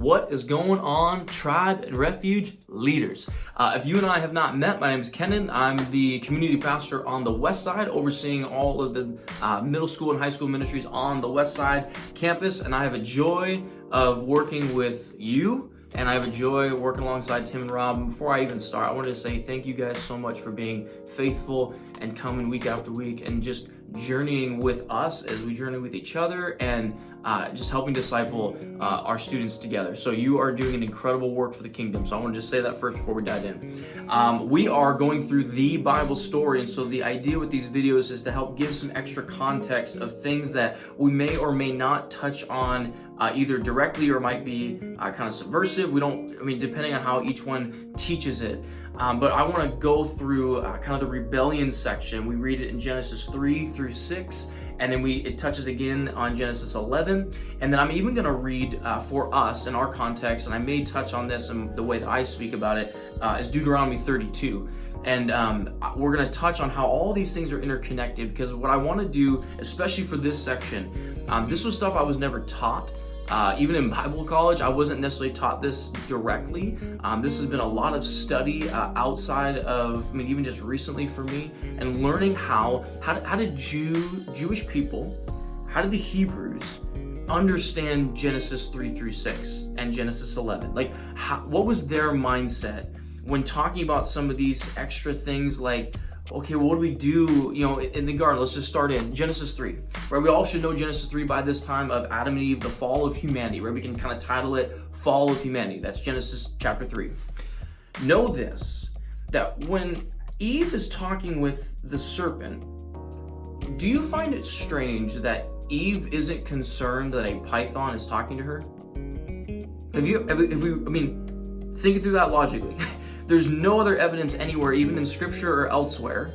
What is going on, Tribe and Refuge leaders? If you and I have not met, my name is Kenan. I'm the community pastor on the West Side, overseeing all of the middle school and high school ministries on the West Side campus, and I have a joy of working with you, and I have a joy working alongside Tim and Rob. And before I even start, I wanted to say thank you guys so much for being faithful and coming week after week and just journeying with us as we journey with each other and just helping disciple our students together. So you are doing an incredible work for the kingdom. So I want to just say that first before we dive in. We are going through the Bible story, and so the idea with these videos is to help give some extra context of things that we may or may not touch on either directly or might be kind of subversive. Depending on how each one teaches it. But I want to go through kind of the rebellion section. We read it in Genesis 3 through 6, and then it touches again on Genesis 11. And then I'm even going to read for us in our context, and I may touch on this in the way that I speak about it, is Deuteronomy 32. And we're going to touch on how all these things are interconnected, because what I want to do, especially for this section, this was stuff I was never taught. Even in Bible college, I wasn't necessarily taught this directly. This has been a lot of study outside of, even just recently for me, and learning how did Jewish people, how did the Hebrews understand Genesis 3 through 6 and Genesis 11? What was their mindset when talking about some of these extra things like, okay, well, what do we do, in the garden? Let's just start in Genesis 3, right? We all should know Genesis 3 by this time, of Adam and Eve, the fall of humanity, right? We can kind of title it Fall of Humanity. That's Genesis chapter 3. Know this, that when Eve is talking with the serpent, do you find it strange that Eve isn't concerned that a python is talking to her? Thinking through that logically. There's no other evidence anywhere, even in scripture or elsewhere,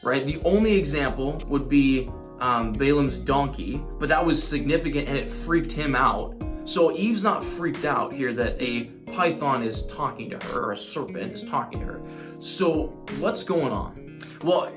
right? The only example would be Balaam's donkey, but that was significant and it freaked him out. So Eve's not freaked out here that a python is talking to her, or a serpent is talking to her. So what's going on? Well,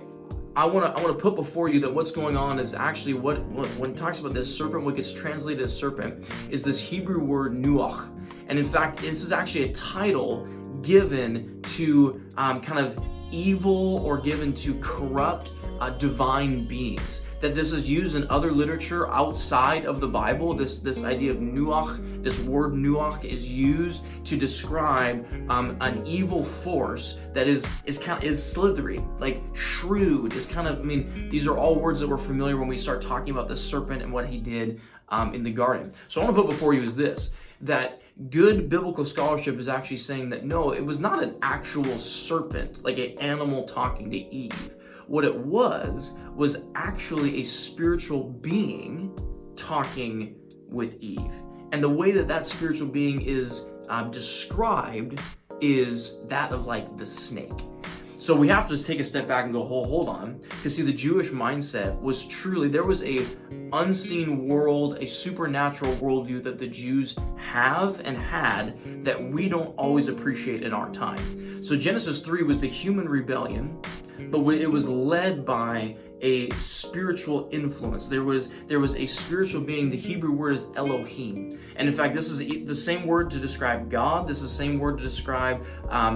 I want to put before you that what's going on is actually when it talks about this serpent, what gets translated as serpent is this Hebrew word nuach. And in fact, this is actually a title given to kind of evil or given to corrupt divine beings. That this is used in other literature outside of the Bible. This idea of nuach, this word nuach, is used to describe an evil force that is slithery, like shrewd. Is kind of, these are all words that we're familiar when we start talking about the serpent and what he did in the garden. So I want to put before you is this, that good biblical scholarship is actually saying that no, it was not an actual serpent, like an animal talking to Eve. What it was actually a spiritual being talking with Eve. And the way that spiritual being is described is that of like the snake. So we have to just take a step back and go, hold on. Because see, the Jewish mindset was truly, there was a unseen world, a supernatural worldview that the Jews have and had that we don't always appreciate in our time. So Genesis 3 was the human rebellion, but it was led by a spiritual influence. There was a spiritual being. The Hebrew word is Elohim. And in fact, this is the same word to describe God. This is the same word to describe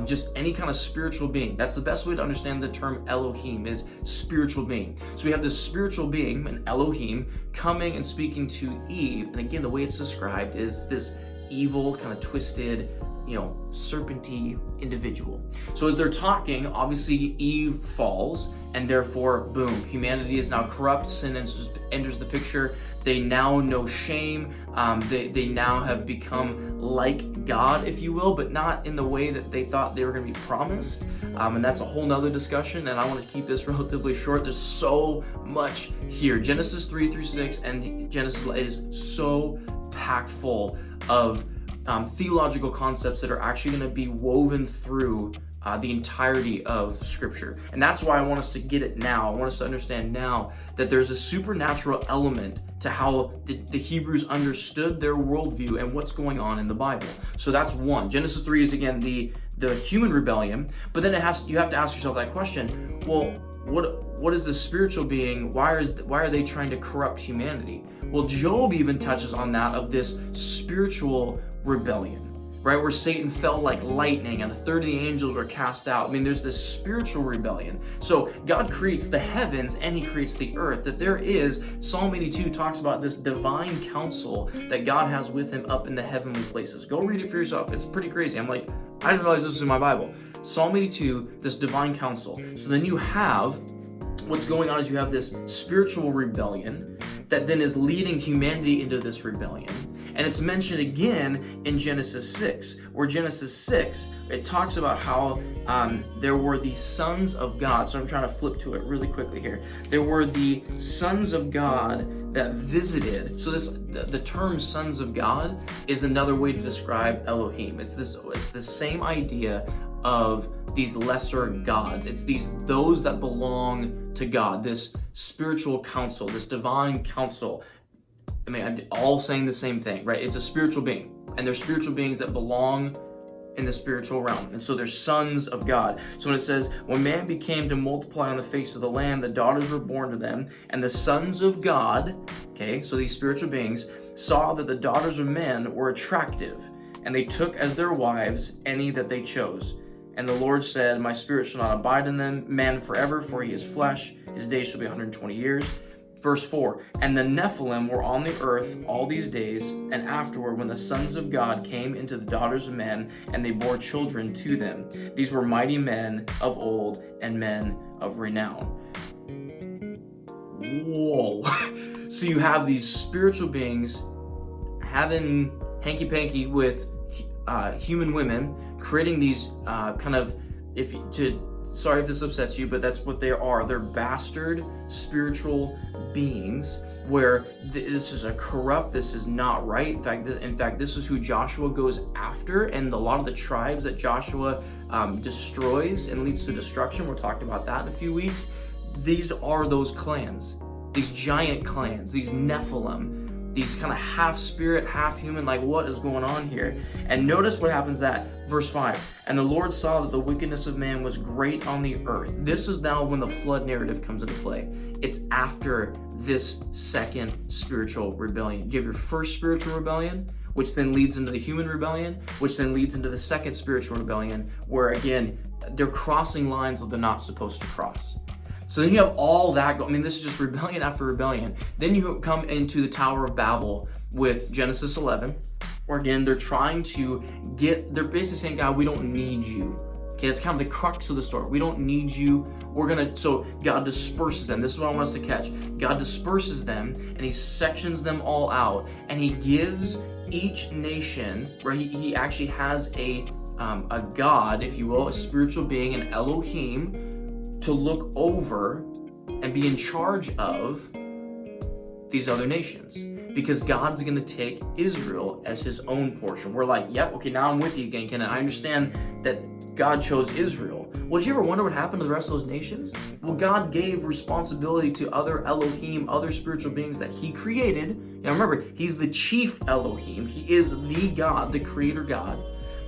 just any kind of spiritual being. That's the best way to understand the term Elohim, is spiritual being. So we have this spiritual being, an Elohim, coming and speaking to Eve. And again, the way it's described is this evil, kind of twisted, serpenty individual. So as they're talking, obviously Eve falls, and therefore, boom, humanity is now corrupt. Sin enters the picture. They now know shame. They now have become like God, if you will, but not in the way that they thought they were going to be promised. And that's a whole nother discussion, and I want to keep this relatively short. There's so much here. Genesis 3 through 6 and Genesis is so packed full of theological concepts that are actually going to be woven through the entirety of Scripture. And that's why I want us to get it now. I want us to understand now that there's a supernatural element to how the Hebrews understood their worldview and what's going on in the Bible. So that's one. Genesis 3 is, again, the human rebellion, but then you have to ask yourself that question, well, what is the spiritual being? Why are they trying to corrupt humanity? Well, Job even touches on that, of this spiritual rebellion, right? Where Satan fell like lightning and a third of the angels were cast out. I mean, there's this spiritual rebellion. So God creates the heavens and he creates the earth. That there is, Psalm 82 talks about this divine counsel that God has with him up in the heavenly places. Go read it for yourself. It's pretty crazy. I'm like, I didn't realize this was in my Bible. Psalm 82, this divine counsel. So then you have, what's going on is you have this spiritual rebellion that then is leading humanity into this rebellion. And it's mentioned again in Genesis 6, where Genesis 6, it talks about how there were the sons of God. So I'm trying to flip to it really quickly here. There were the sons of God that visited. So the term sons of God is another way to describe Elohim. It's the same idea of these lesser gods. It's those that belong to God, this spiritual counsel, this divine counsel. I mean, I'm all saying the same thing, right? It's a spiritual being, and they're spiritual beings that belong in the spiritual realm, and so they're sons of God. So when it says, when man became to multiply on the face of the land, the daughters were born to them, and the sons of God, okay, so these spiritual beings, saw that the daughters of men were attractive, and they took as their wives any that they chose. And the Lord said, my spirit shall not abide in them, man forever, for he is flesh, his days shall be 120 years. Verse 4, and the Nephilim were on the earth all these days, and afterward when the sons of God came into the daughters of men, and they bore children to them. These were mighty men of old, and men of renown. Whoa. So you have these spiritual beings having hanky-panky with human women, creating these sorry if this upsets you, but that's what they are. They're bastard spiritual beings where this is this is not right. In fact, this is who Joshua goes after, and a lot of the tribes that Joshua destroys and leads to destruction. We're talking about that in a few weeks. These are those clans, these giant clans, these Nephilim, these kind of half spirit, half human, like what is going on here? And notice what happens at verse 5. And the Lord saw that the wickedness of man was great on the earth. This is now when the flood narrative comes into play. It's after this second spiritual rebellion. You have your first spiritual rebellion, which then leads into the human rebellion, which then leads into the second spiritual rebellion, where again, they're crossing lines that they're not supposed to cross. So then you have all that. I mean, this is just rebellion after rebellion. Then you come into the Tower of Babel with Genesis 11, where again, they're basically saying, God, we don't need you. Okay, that's kind of the crux of the story. We don't need you. So God disperses them. This is what I want us to catch. God disperses them, and he sections them all out, and he gives each nation, where he actually has a God, if you will, a spiritual being, an Elohim, to look over and be in charge of these other nations, because God's going to take Israel as his own portion. We're like, yep, okay, now I'm with you again, Ken. I understand that God chose Israel. Well, did you ever wonder what happened to the rest of those nations? Well, God gave responsibility to other Elohim, other spiritual beings that he created. Now remember, he's the chief Elohim. He is the God, the creator God.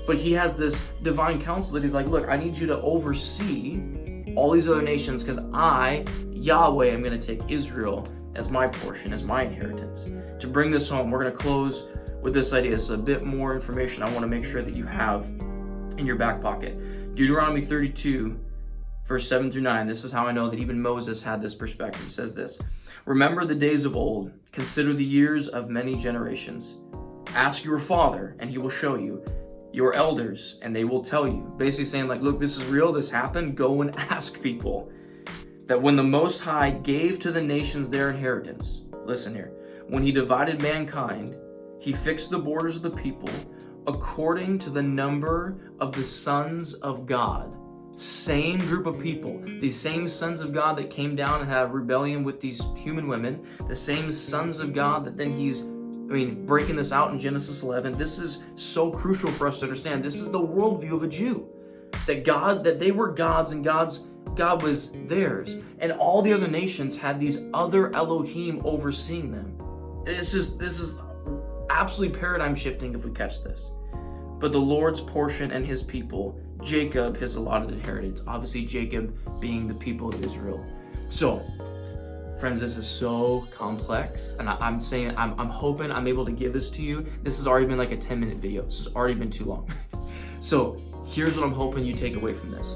But he has this divine counsel that he's like, look, I need you to oversee all these other nations, because I, Yahweh, am going to take Israel as my portion, as my inheritance. To bring this home, we're going to close with this idea. It's a bit more information I want to make sure that you have in your back pocket. Deuteronomy 32, verse 7 through 9. This is how I know that even Moses had this perspective. It says this, remember the days of old, consider the years of many generations. Ask your father, and he will show you, your elders, and they will tell you. Basically saying like, look, this is real, this happened, go and ask people. That when the Most High gave to the nations their inheritance, listen here, when he divided mankind, he fixed the borders of the people according to the number of the sons of God. Same group of people, these same sons of God that came down and had a rebellion with these human women, the same sons of God that then he's breaking this out in Genesis 11. This is so crucial for us to understand. This is the worldview of a Jew. That they were gods and God was theirs. And all the other nations had these other Elohim overseeing them. This is absolutely paradigm shifting if we catch this. But the Lord's portion and his people, Jacob, his allotted inheritance. Obviously Jacob being the people of Israel. So, Friends, this is so complex, and I'm hoping I'm able to give this to you. This has already been like a 10-minute video. This has already been too long. So here's what I'm hoping you take away from this.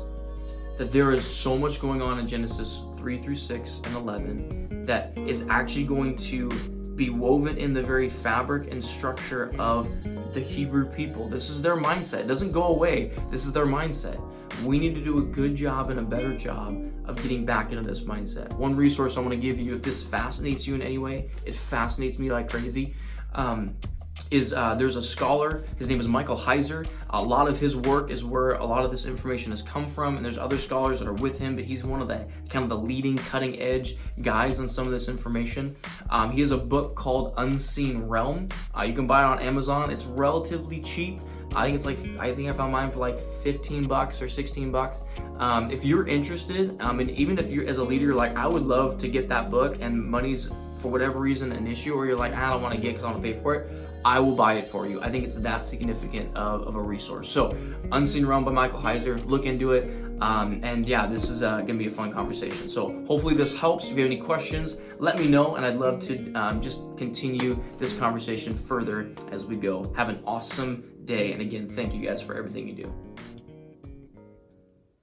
That there is so much going on in Genesis 3 through 6 and 11 that is actually going to be woven in the very fabric and structure of the Hebrew people. This is their mindset. It doesn't go away. This is their mindset. We need to do a good job and a better job of getting back into this mindset. One resource I want to give you, if this fascinates you in any way, it fascinates me like crazy, there's a scholar, his name is Michael Heiser. A lot of his work is where a lot of this information has come from, and there's other scholars that are with him, but he's one of the kind of the leading cutting edge guys on some of this information. He has a book called Unseen Realm. You can buy it on Amazon. It's relatively cheap. I think I found mine for like $15 or $16. If you're interested, and even if you're as a leader, you're like, I would love to get that book, and money's for whatever reason an issue, or you're like, I don't want to get because I want to pay for it, I will buy it for you. I think it's that significant of a resource. So Unseen Realm by Michael Heiser, look into it. And yeah, this is gonna be a fun conversation. So hopefully this helps. If you have any questions, let me know, and I'd love to just continue this conversation further as we go. Have an awesome day, and again, thank you guys for everything you do.